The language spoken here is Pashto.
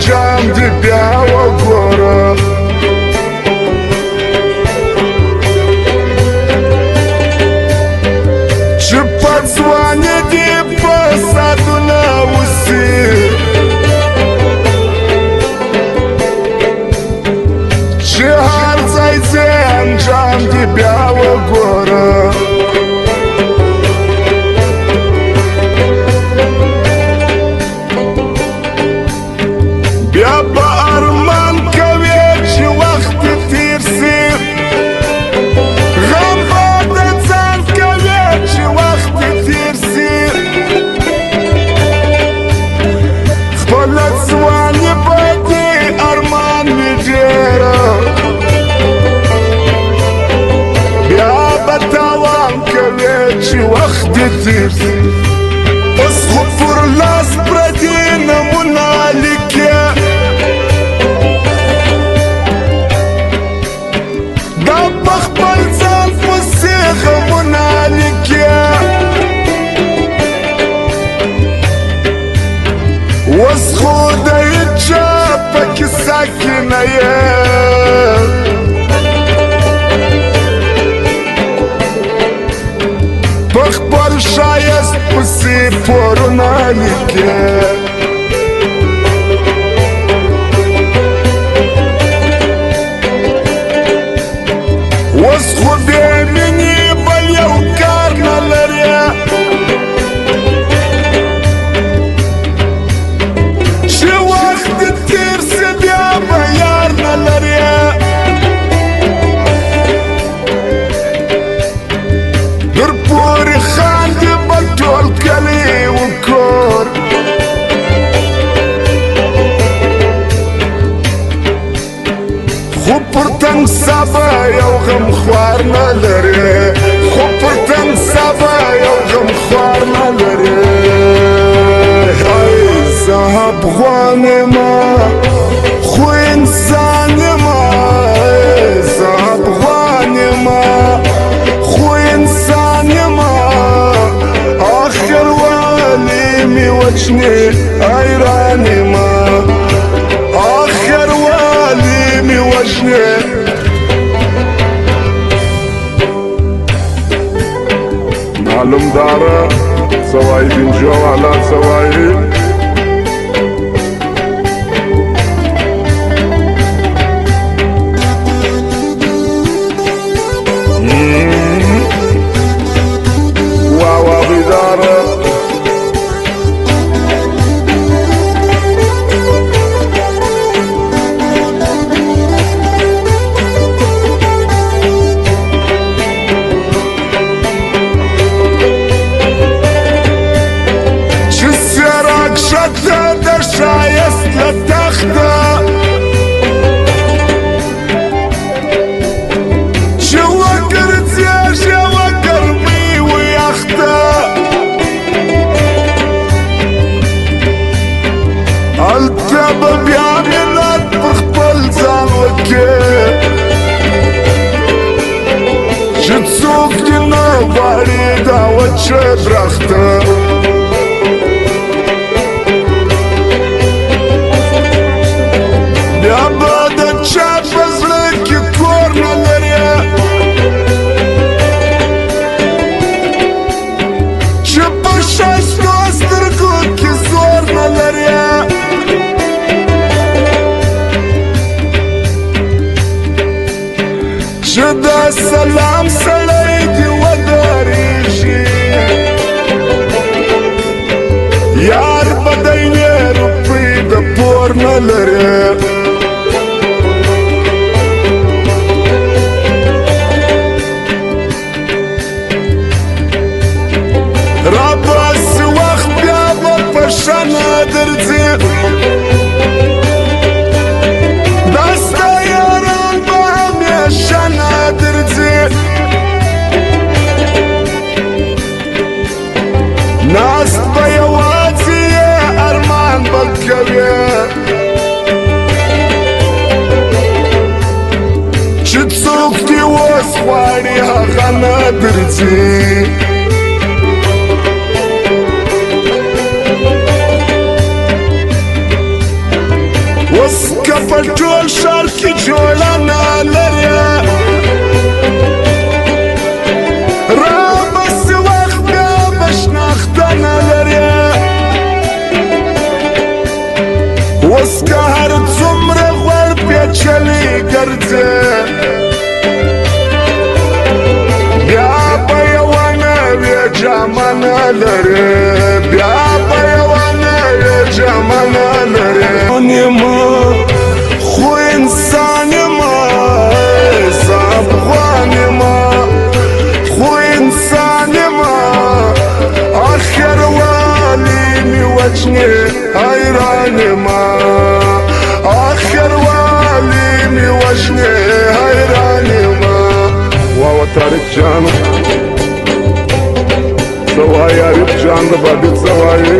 انجام دې بیا وګوره چې په ځوانۍ دې فسادونه وسي چې هر ځای ځای انجام دې بیا وګوره بیا به ارمان کوې چې وخت دې تېر سي غم به د ځان کوې چې وخت دې تېر سي خپله ځواني به دې ارمان وي ډېره بیا به تاوان کوې چې وخت دې تېر سي اوس خو پر لاس پردي نمونه لیکې دا په خپل ځان پسې غمونه لیکې اوس خو د هېچا په کیسه کې نه یې په خپل ښایست پسې پورونه لیکې اوس خو بې مینې بل یو کار نه لرې چې وخت دې تېر سي بیا به یار نه لرې در پورې خاندې به ټول کلی وکور خو پر تنګ سبا یو غم خوار نه لرې خو پر تنګ سبا یو غم خوار نه لرې زه افغان یمه خو انسان یمه زه افغان یمه خو انسان یمه آخر ولې مې وچنې حیران یمه آخر ولې مې وچنې معلوم داره سوای بینجا والا سوای واوا بیداره ښایست له تخته چې وګرځېږي وګرمۍ ویاخته هلته به بیا ملت پر خپل ځان وکړي چې څوک دې نه غواړي دا وچه درخته بیا به د چا په زړه کې کور نه لرې چې په ښایستو سترګو کې زور نه لرې چې د سلام سړی دې ودرېږي یار به دی یې روپۍ د پور نه لرې راباسي وخت بیا به په شنه درځي دا ستا یاران به همیشه نه درځي ناست به یوازې یې ارمان به کوې چې څوک دې اوس غواړي هغه نه درځي که په ټول ښار کې جوړه لري را بس وخت بیا به شناخته نه لري اوس که هر څومره غوړ پیچلی ګرځې بیا به یوه نوې جامه نه لري بیا به یوه نوې جامه نه لري خو انسان یمه زه افغان یمه خو انسان یمه آخر والی می وجنې حیران یمه آخر والی می وجنې حیران یمه واوه طارق جانه څه وایې عارف جان د بابي څه وایې